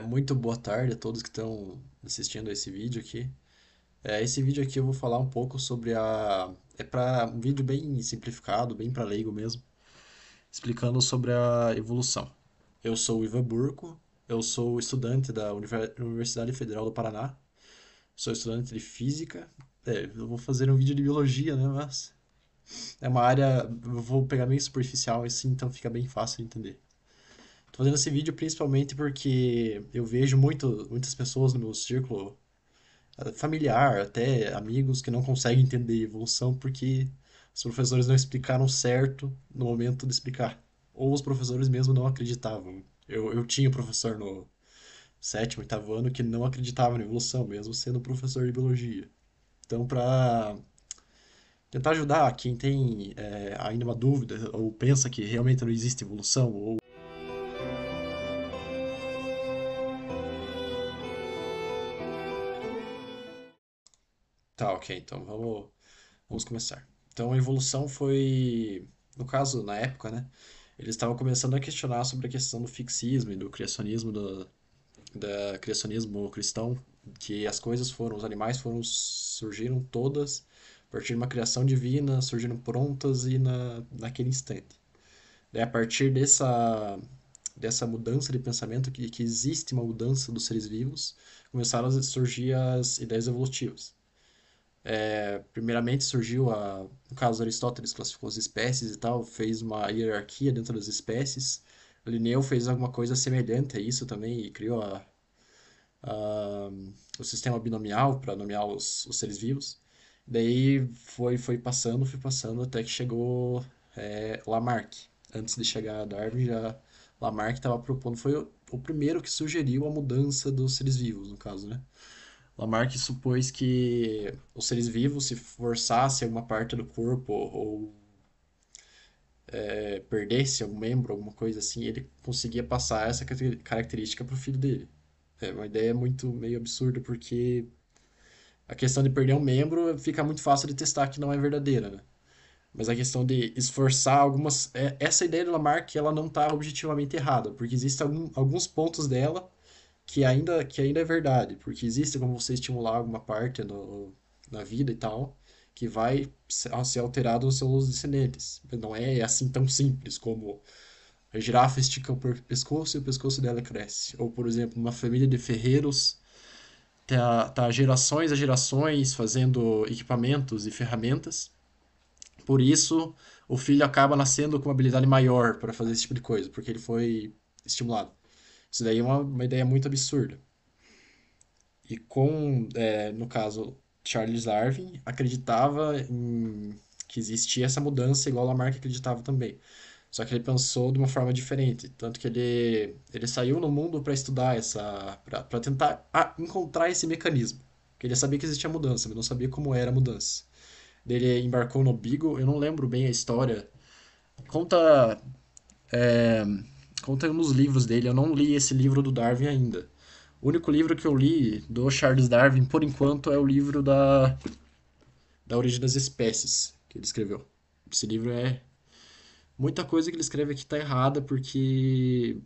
Muito boa tarde a todos que estão assistindo a esse vídeo aqui. Esse vídeo aqui eu vou falar um pouco sobre a. É para um vídeo bem simplificado, bem para leigo mesmo, explicando sobre a evolução. Eu sou o Ivan Burco, eu sou estudante da Universidade Federal do Paraná, sou estudante de física. Eu vou fazer um vídeo de biologia, né? Mas é uma área. Eu vou pegar bem superficial assim, então fica bem fácil de entender. Tô fazendo esse vídeo principalmente porque eu vejo muitas pessoas no meu círculo familiar, até amigos, que não conseguem entender evolução porque os professores não explicaram certo no momento de explicar. Ou os professores mesmo não acreditavam. Eu tinha um professor no sétimo, oitavo ano que não acreditava na evolução, mesmo sendo professor de biologia. Então, para tentar ajudar quem tem ainda uma dúvida ou pensa que realmente não existe evolução, ou tá, ok, então vamos começar. Então, a evolução foi, no caso, na época, né? Eles estavam começando a questionar sobre a questão do fixismo e do criacionismo, da criacionismo cristão, que as coisas foram, os animais foram, surgiram todas a partir de uma criação divina, surgiram prontas e naquele instante. Daí, a partir dessa mudança de pensamento, que existe uma mudança dos seres vivos, começaram a surgir as ideias evolutivas. Primeiramente surgiu no caso Aristóteles classificou as espécies e tal, fez uma hierarquia dentro das espécies. Linneu fez alguma coisa semelhante a isso também e criou a- o sistema binomial para nomear os seres vivos. Daí foi passando até que chegou Lamarck. Antes de chegar a Darwin, já Lamarck estava propondo, foi o primeiro que sugeriu a mudança dos seres vivos, no caso, né? Lamarck supôs que os seres vivos, se forçasse alguma parte do corpo ou perdesse algum membro, alguma coisa assim, ele conseguia passar essa característica para o filho dele. É uma ideia muito meio absurda, porque a questão de perder um membro fica muito fácil de testar que não é verdadeira, né? Mas a questão de esforçar algumas. Essa ideia do Lamarck ela não está objetivamente errada, porque existem alguns pontos dela que ainda é verdade, porque existe como você estimular alguma parte na vida e tal, que vai ser alterado nos seus descendentes. Mas não é assim tão simples como a girafa estica o pescoço e o pescoço dela cresce. Ou, por exemplo, uma família de ferreiros tá gerações a gerações fazendo equipamentos e ferramentas. Por isso, o filho acaba nascendo com uma habilidade maior para fazer esse tipo de coisa, porque ele foi estimulado. Isso daí é uma ideia muito absurda. E no caso, Charles Darwin acreditava que existia essa mudança, igual Lamarck acreditava também. Só que ele pensou de uma forma diferente, tanto que ele saiu no mundo para estudar para tentar encontrar esse mecanismo. Porque ele sabia que existia mudança, mas não sabia como era a mudança. Daí ele embarcou no Beagle, eu não lembro bem a história. Conta, é, conta nos livros dele, eu não li esse livro do Darwin ainda. O único livro que eu li do Charles Darwin, por enquanto, é o livro da Origem das Espécies, que ele escreveu. Esse livro é. Muita coisa que ele escreve aqui tá errada, porque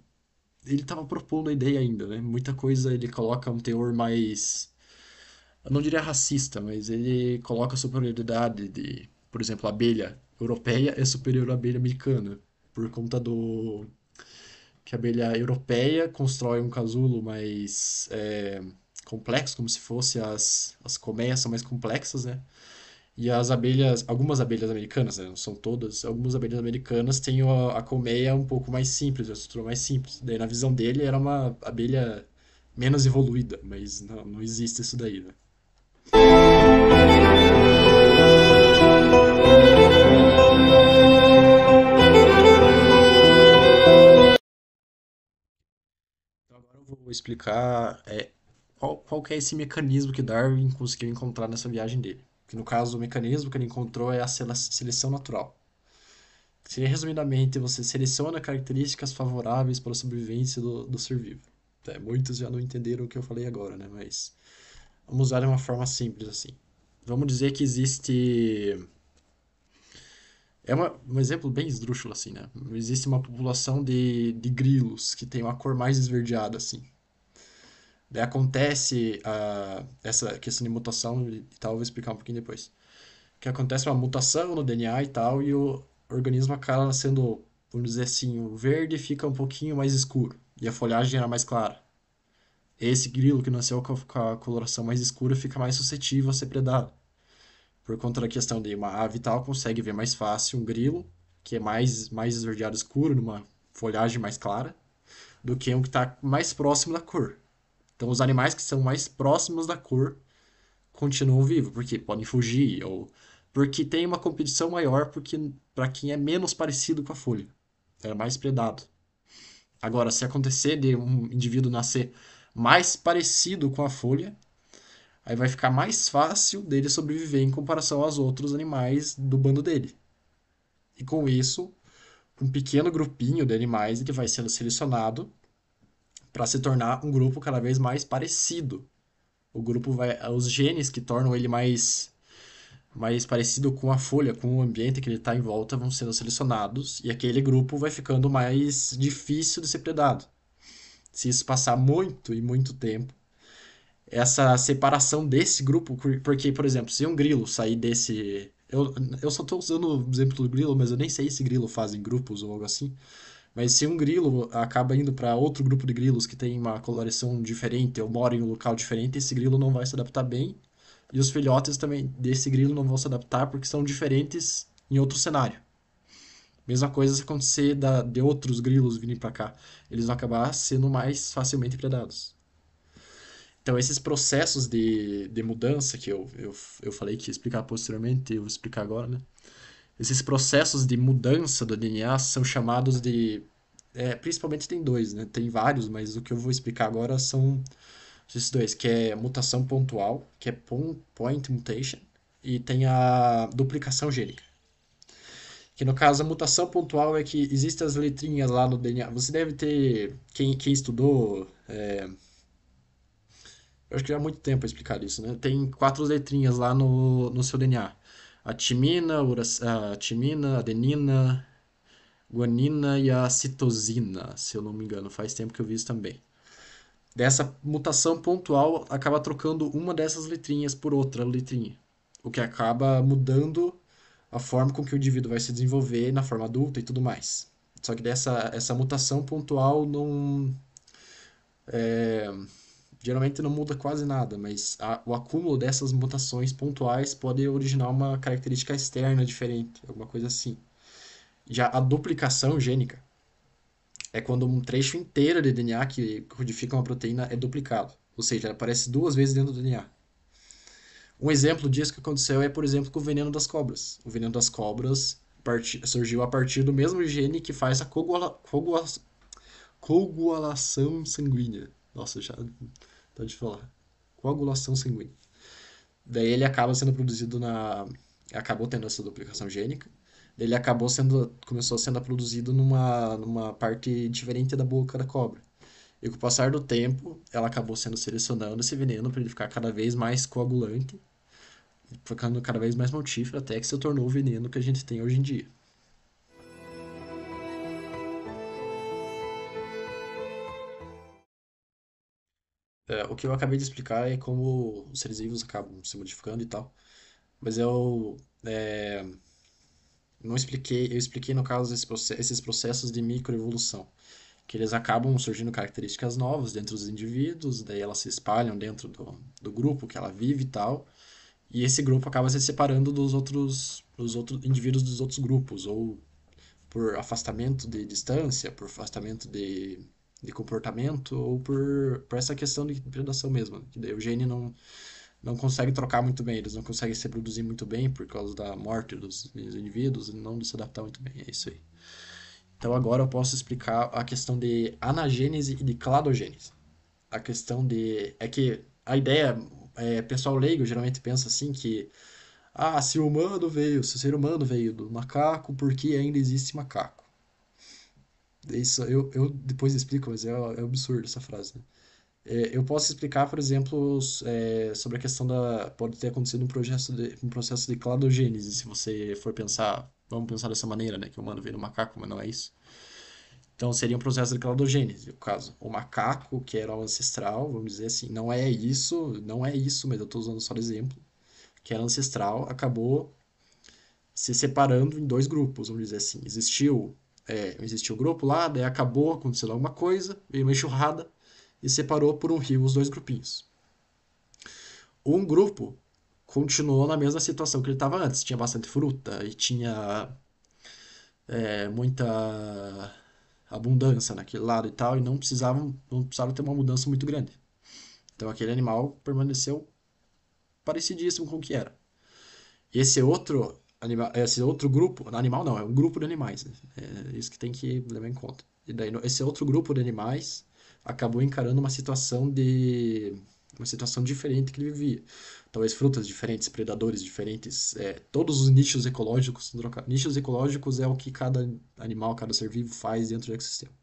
ele estava propondo a ideia ainda, né? Muita coisa ele coloca um teor mais. Eu não diria racista, mas ele coloca a superioridade de. Por exemplo, a abelha europeia é superior à abelha americana, por conta do que a abelha europeia constrói um casulo mais complexo, como se fosse as colmeias são mais complexas, né? E as abelhas, algumas abelhas americanas, né? Não são todas, algumas abelhas americanas têm a colmeia um pouco mais simples, a estrutura mais simples. Daí, na visão dele, era uma abelha menos evoluída, mas não existe isso daí, né? Então, agora eu vou explicar qual que é esse mecanismo que Darwin conseguiu encontrar nessa viagem dele. Que no caso, o mecanismo que ele encontrou é a seleção natural. Seria, resumidamente, você seleciona características favoráveis para a sobrevivência do ser vivo. Muitos já não entenderam o que eu falei agora, né? Mas vamos usar de uma forma simples assim. Vamos dizer que existe. Um exemplo bem esdrúxulo assim, né? Existe uma população de grilos que tem uma cor mais esverdeada assim. Daí acontece essa questão de mutação e tal, eu vou explicar um pouquinho depois. Que acontece uma mutação no DNA e tal, e o organismo acaba sendo, vamos dizer assim, o verde fica um pouquinho mais escuro e a folhagem era mais clara. Esse grilo que nasceu com a coloração mais escura fica mais suscetível a ser predado. Por conta da questão de uma ave e tal, consegue ver mais fácil um grilo, que é mais esverdeado escuro, numa folhagem mais clara, do que um que está mais próximo da cor. Então, os animais que são mais próximos da cor continuam vivos, porque podem fugir, ou porque tem uma competição maior porque para quem é menos parecido com a folha. É mais predado. Agora, se acontecer de um indivíduo nascer mais parecido com a folha, aí vai ficar mais fácil dele sobreviver em comparação aos outros animais do bando dele. E com isso, um pequeno grupinho de animais ele vai sendo selecionado para se tornar um grupo cada vez mais parecido. O grupo vai, os genes que tornam ele mais parecido com a folha, com o ambiente que ele está em volta, vão sendo selecionados e aquele grupo vai ficando mais difícil de ser predado. Se isso passar muito e muito tempo, essa separação desse grupo, porque, por exemplo, se um grilo sair desse. Eu só estou usando o exemplo do grilo, mas eu nem sei se grilo fazem grupos ou algo assim. Mas se um grilo acaba indo para outro grupo de grilos que tem uma coloração diferente ou mora em um local diferente, esse grilo não vai se adaptar bem. E os filhotes também desse grilo não vão se adaptar porque são diferentes em outro cenário. Mesma coisa se acontecer de outros grilos virem para cá. Eles vão acabar sendo mais facilmente predados. Então, esses processos de mudança que eu falei que ia explicar posteriormente, eu vou explicar agora, né? Esses processos de mudança do DNA são chamados de. Principalmente tem dois, né? Tem vários, mas o que eu vou explicar agora são esses dois, que é mutação pontual, que é point mutation, e tem a duplicação gênica. Que no caso a mutação pontual é que existem as letrinhas lá no DNA. Você deve ter. Quem estudou. Eu acho que já há muito tempo para explicar isso, né? Tem quatro letrinhas lá no seu DNA. A timina, a timina, a adenina, guanina e a citosina, se eu não me engano. Faz tempo que eu vi isso também. Dessa mutação pontual acaba trocando uma dessas letrinhas por outra letrinha, o que acaba mudando a forma com que o indivíduo vai se desenvolver na forma adulta e tudo mais. Só que essa mutação pontual não geralmente não muda quase nada, mas o acúmulo dessas mutações pontuais pode originar uma característica externa diferente, alguma coisa assim. Já a duplicação gênica é quando um trecho inteiro de DNA que codifica uma proteína é duplicado, ou seja, ela aparece duas vezes dentro do DNA. Um exemplo disso que aconteceu é, por exemplo, com o veneno das cobras. O veneno das cobras surgiu a partir do mesmo gene que faz a coagulação sanguínea. Nossa, já tá de falar. Coagulação sanguínea. Daí ele acaba sendo produzido na. Acabou tendo essa duplicação gênica. Daí ele começou sendo produzido numa parte diferente da boca da cobra. E com o passar do tempo, ela acabou sendo selecionando esse veneno para ele ficar cada vez mais coagulante, ficando cada vez mais mortífero, até que se tornou o veneno que a gente tem hoje em dia. O que eu acabei de explicar é como os seres vivos acabam se modificando e tal. Mas eu não expliquei, eu expliquei no caso esses processos de microevolução, que eles acabam surgindo características novas dentro dos indivíduos, daí elas se espalham dentro do grupo que ela vive e tal, e esse grupo acaba se separando dos outros indivíduos dos outros grupos, ou por afastamento de distância, por afastamento de comportamento, ou por essa questão de predação mesmo, que daí o gene não consegue trocar muito bem, eles não conseguem se reproduzir muito bem por causa da morte dos indivíduos e não se adaptar muito bem, é isso aí. Então agora eu posso explicar a questão de anagênese e de cladogênese. A questão de. É que a ideia, pessoal leigo geralmente pensa assim que. Ah, se o ser humano veio do macaco, por que ainda existe macaco? Isso eu depois explico, mas é absurdo essa frase, né? Eu posso explicar, por exemplo, sobre a questão da. Pode ter acontecido um processo de cladogênese, se você for pensar. Vamos pensar dessa maneira, né? Que o humano veio do macaco, mas não é isso. Então seria um processo de cladogênese, no caso. O macaco, que era o ancestral, vamos dizer assim, não é isso, mas eu estou usando só de exemplo, que era ancestral, acabou se separando em dois grupos, vamos dizer assim. Existiu o grupo lá, daí acabou acontecendo alguma coisa, veio uma enxurrada e separou por um rio os dois grupinhos. Um grupo continuou na mesma situação que ele estava antes, tinha bastante fruta e tinha muita abundância naquele lado e tal, e não precisavam ter uma mudança muito grande. Então aquele animal permaneceu parecidíssimo com o que era. Esse outro grupo, animal não, é um grupo de animais, né? É isso que tem que levar em conta. E daí esse outro grupo de animais acabou encarando uma situação diferente que ele vivia. Talvez frutas diferentes, predadores diferentes, todos os nichos ecológicos são trocados. Nichos ecológicos é o que cada animal, cada ser vivo faz dentro do ecossistema.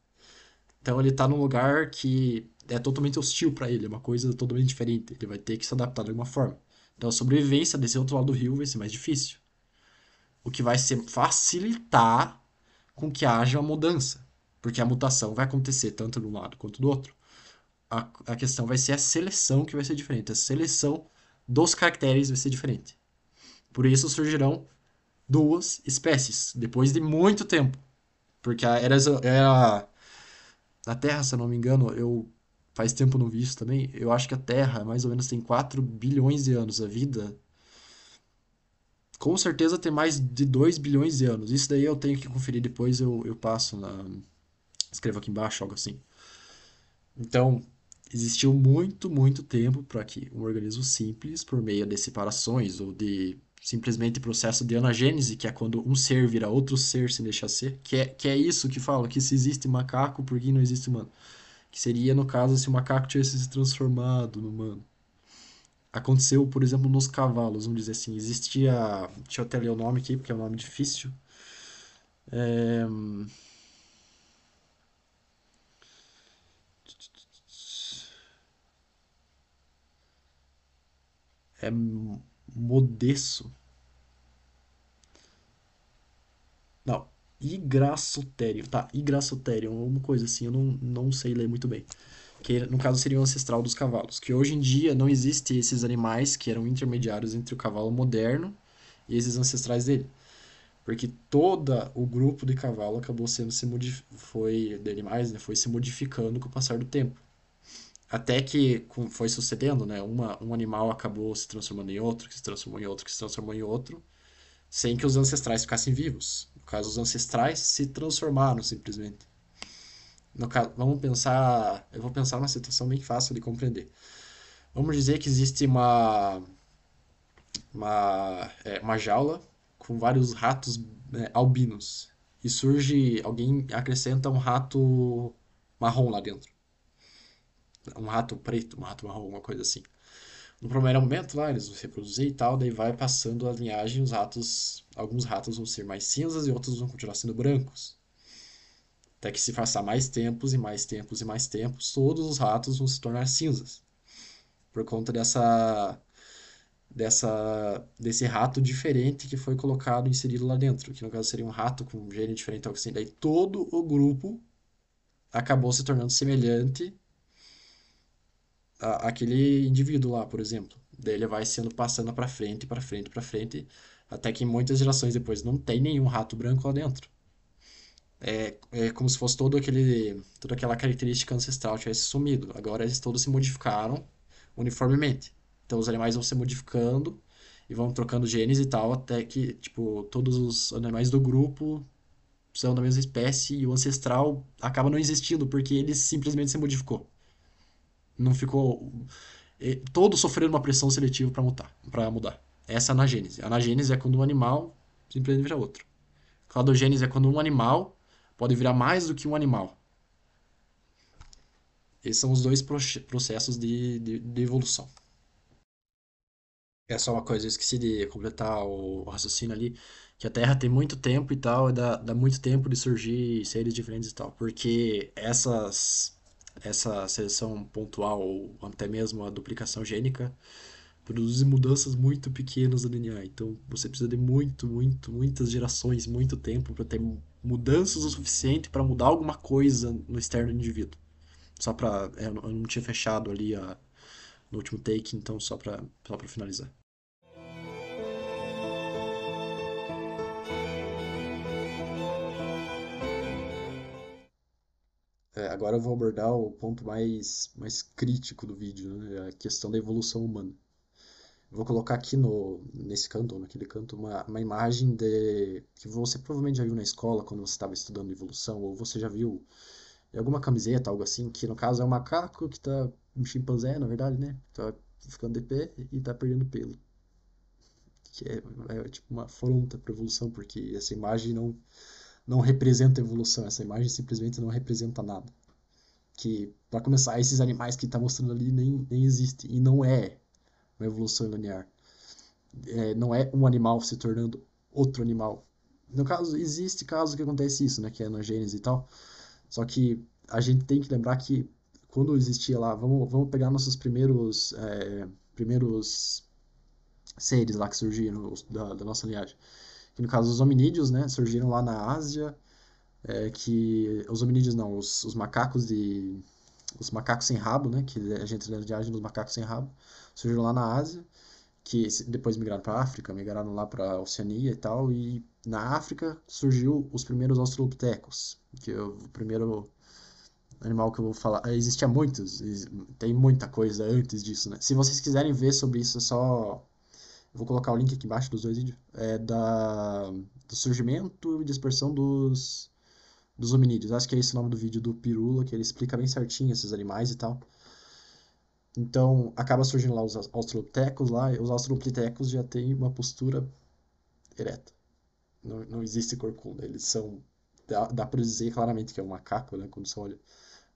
Então ele está num lugar que é totalmente hostil para ele, é uma coisa totalmente diferente. Ele vai ter que se adaptar de alguma forma. Então a sobrevivência desse outro lado do rio vai ser mais difícil. O que vai ser facilitar com que haja uma mudança. Porque a mutação vai acontecer tanto de um lado quanto do outro. A questão vai ser a seleção que vai ser diferente. A seleção dos caracteres vai ser diferente. Por isso surgirão duas espécies, depois de muito tempo. Porque era na Terra, se eu não me engano, eu faz tempo não vi isso também. Eu acho que a Terra mais ou menos tem 4 bilhões de anos. A vida com certeza tem mais de 2 bilhões de anos. Isso daí eu tenho que conferir depois, eu passo escrevo aqui embaixo, algo assim. Então, existiu muito, muito tempo para que um organismo simples, por meio de separações ou de simplesmente processo de anagênese, que é quando um ser vira outro ser sem deixar ser, que é isso que fala, que se existe macaco, por que não existe humano? Que seria, no caso, se o macaco tivesse se transformado no humano. Aconteceu, por exemplo, nos cavalos, vamos dizer assim. Existia. Deixa eu até ler o nome aqui, porque é um nome difícil. É, é Modesso. Não, Igraçotério. Tá, Igraçotério, uma coisa assim, eu não sei ler muito bem. Que no caso seria o ancestral dos cavalos. Que hoje em dia não existe esses animais que eram intermediários entre o cavalo moderno e esses ancestrais dele. Porque todo o grupo de cavalo acabou sendo foi de animais, né, foi se modificando com o passar do tempo. Até que foi sucedendo, né? Um animal acabou se transformando em outro, que se transformou em outro, que se transformou em outro, sem que os ancestrais ficassem vivos. No caso, os ancestrais se transformaram simplesmente. No caso, vamos pensar, eu vou pensar numa situação bem fácil de compreender. Vamos dizer que existe uma jaula com vários ratos, né, albinos. E surge, alguém acrescenta um rato marrom lá dentro. Um rato preto, um rato marrom, uma coisa assim. No primeiro momento lá, eles vão se reproduzir e tal, daí vai passando a linhagem, alguns ratos vão ser mais cinzas e outros vão continuar sendo brancos. Até que se passar mais tempos e mais tempos e mais tempos, todos os ratos vão se tornar cinzas. Por conta desse rato diferente que foi colocado, inserido lá dentro, que no caso seria um rato com um gene diferente, algo assim. Daí todo o grupo acabou se tornando semelhante àquele indivíduo lá, por exemplo. Daí ele vai sendo passando para frente, para frente, para frente, até que muitas gerações depois não tem nenhum rato branco lá dentro. É como se fosse toda aquela característica ancestral tivesse sumido. Agora eles todos se modificaram uniformemente. Então os animais vão se modificando e vão trocando genes e tal, até que, tipo, todos os animais do grupo são da mesma espécie e o ancestral acaba não existindo porque ele simplesmente se modificou. Não ficou. Todos sofreram uma pressão seletiva para mudar. Essa é a anagênese. A anagênese é quando um animal simplesmente vira outro. Cladogênese é quando um animal pode virar mais do que um animal. Esses são os dois processos de evolução. É só uma coisa, eu esqueci de completar o raciocínio ali, que a Terra tem muito tempo e tal, e dá muito tempo de surgir seres diferentes e tal, porque essa seleção pontual, ou até mesmo a duplicação gênica, produzem mudanças muito pequenas no DNA. Então você precisa de muitas gerações, muito tempo para ter mudanças o suficiente para mudar alguma coisa no externo do indivíduo. Só para eu não tinha fechado ali no último take, então só para finalizar. Agora eu vou abordar o ponto mais crítico do vídeo, né? A questão da evolução humana. Eu vou colocar aqui nesse canto, ou naquele canto, uma imagem que você provavelmente já viu na escola quando você estava estudando evolução, ou você já viu em alguma camiseta, algo assim, que no caso é um macaco que tá, um chimpanzé, na verdade, né? Tá ficando de pé e tá perdendo pelo. Que é tipo uma afronta para evolução, porque essa imagem não representa evolução, essa imagem simplesmente não representa nada. Que, para começar, esses animais que tá mostrando ali nem existem, e não é uma evolução linear. Não é um animal se tornando outro animal. No caso, existe caso que acontece isso, né, que é na gênese e tal. Só que a gente tem que lembrar que quando existia lá, vamos pegar nossos primeiros seres lá que surgiram da nossa linhagem. Que no caso os hominídeos, né, surgiram lá na Ásia, que os hominídeos não, os macacos sem rabo, né, que a gente tem a linhagem dos macacos sem rabo, surgiram lá na Ásia, que depois migraram para a África, migraram lá para a Oceania e tal, e na África surgiu os primeiros australopitecos, que é o primeiro animal que eu vou falar. Existia muitos, tem muita coisa antes disso, né? Se vocês quiserem ver sobre isso, é só. Eu vou colocar o link aqui embaixo dos dois vídeos. Do surgimento e dispersão dos hominídeos. Acho que é esse o nome do vídeo do Pirula, que ele explica bem certinho esses animais e tal. Então, acaba surgindo lá os australopitecos lá, e os australopitecos já têm uma postura ereta. Não existe corcunda, eles são. Dá pra dizer claramente que é um macaco, né, quando você olha.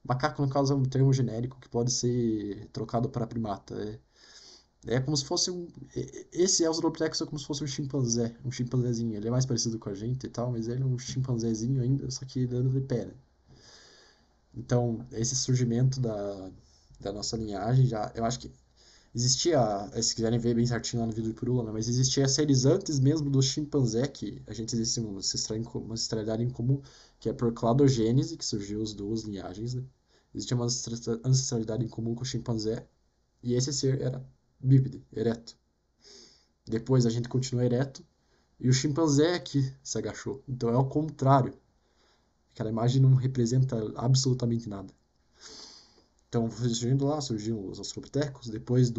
Macaco, no caso, é um termo genérico que pode ser trocado para primata. É como se fosse um. Esse Australopithecus é como se fosse um chimpanzézinho. Ele é mais parecido com a gente e tal, mas ele é um chimpanzézinho ainda, só que dando de pé, né? Então, esse surgimento da nossa linhagem já. Eu acho que existia. Se quiserem ver bem certinho lá no vídeo do Pirula, né? Mas existia seres antes mesmo do chimpanzé, que a gente existe uma ancestralidade em comum, que é por cladogênese, que surgiu as duas linhagens, né? Existia uma ancestralidade em comum com o chimpanzé, e esse ser era bípede, ereto. Depois a gente continua ereto, e o chimpanzé que se agachou. Então é o contrário. Aquela imagem não representa absolutamente nada. Então, surgindo lá, surgiram os australopitecos, depois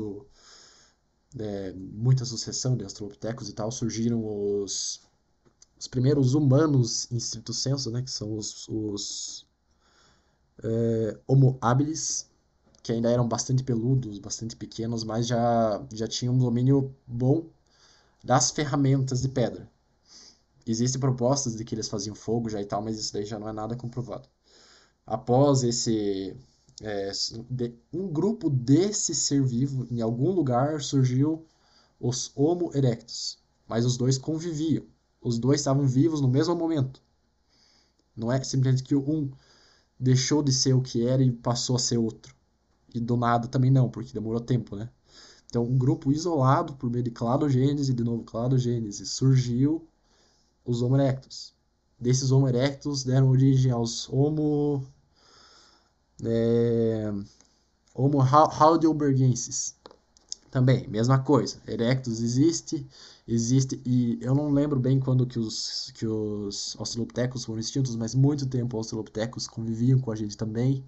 muita sucessão de australopitecos e tal, surgiram os primeiros humanos em estrito senso, né, que são os Homo habilis, que ainda eram bastante peludos, bastante pequenos, mas já tinham um domínio bom das ferramentas de pedra. Existem propostas de que eles faziam fogo já e tal, mas isso daí já não é nada comprovado. Após um grupo desse ser vivo, em algum lugar surgiu os Homo erectus, mas os dois conviviam. Os dois estavam vivos no mesmo momento. Não é simplesmente que um deixou de ser o que era e passou a ser outro. E do nada também não, porque demorou tempo, né? Então, um grupo isolado por meio de cladogênese, de novo cladogênese, surgiu os Homo erectus. Desses Homo erectus deram origem aos é, Homo heidelbergensis. Também, mesma coisa. Erectus existe, e eu não lembro bem quando que os australopithecus foram extintos, mas muito tempo os australopithecus conviviam com a gente também,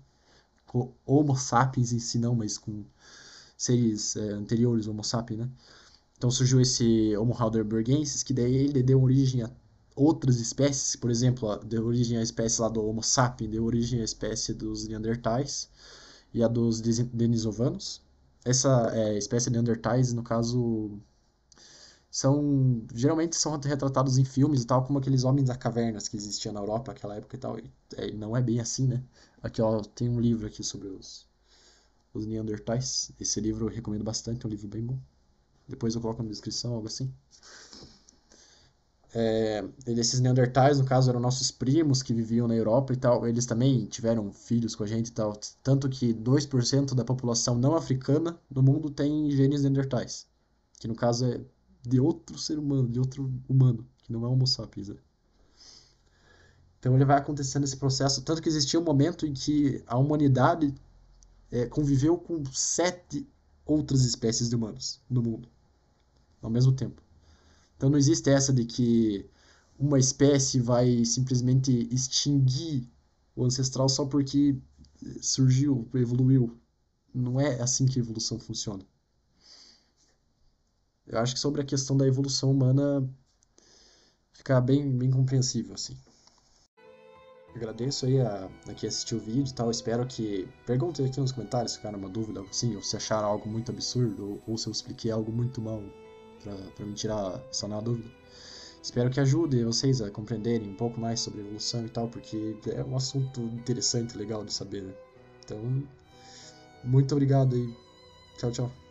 com Homo sapiens em si não, mas com seres anteriores, Homo sapiens, né? Então surgiu esse Homo heidelbergensis, que daí ele deu origem a outras espécies, por exemplo, deu origem à espécie lá do Homo sapiens, deu origem à espécie dos Neandertais e a dos Denisovanos. Essa espécie de Neandertais, no caso, geralmente são retratados em filmes e tal, como aqueles homens das cavernas que existiam na Europa naquela época e tal. E não é bem assim, né? Aqui, ó, tem um livro aqui sobre os Neandertais. Esse livro eu recomendo bastante, é um livro bem bom. Depois eu coloco na descrição, algo assim. Esses Neandertais, no caso, eram nossos primos que viviam na Europa e tal. Eles também tiveram filhos com a gente e tal. Tanto que 2% da população não africana no mundo tem genes Neandertais. que no caso é de outro ser humano, de outro humano, que não é Homo sapiens. Né? Então ele vai acontecendo esse processo, tanto que existia um momento em que a humanidade conviveu com 7 outras espécies de humanos no mundo, ao mesmo tempo. Então não existe essa de que uma espécie vai simplesmente extinguir o ancestral só porque surgiu, evoluiu. Não é assim que a evolução funciona. Eu acho que sobre a questão da evolução humana fica bem compreensível, assim. Agradeço aí a quem assistiu o vídeo e tal. Espero que. Perguntem aqui nos comentários se ficaram uma dúvida, assim, ou se acharam algo muito absurdo, ou se eu expliquei algo muito mal pra me tirar, sanar a dúvida. Espero que ajude vocês a compreenderem um pouco mais sobre evolução e tal, porque é um assunto interessante, legal de saber, né? Então, muito obrigado aí. Tchau, tchau.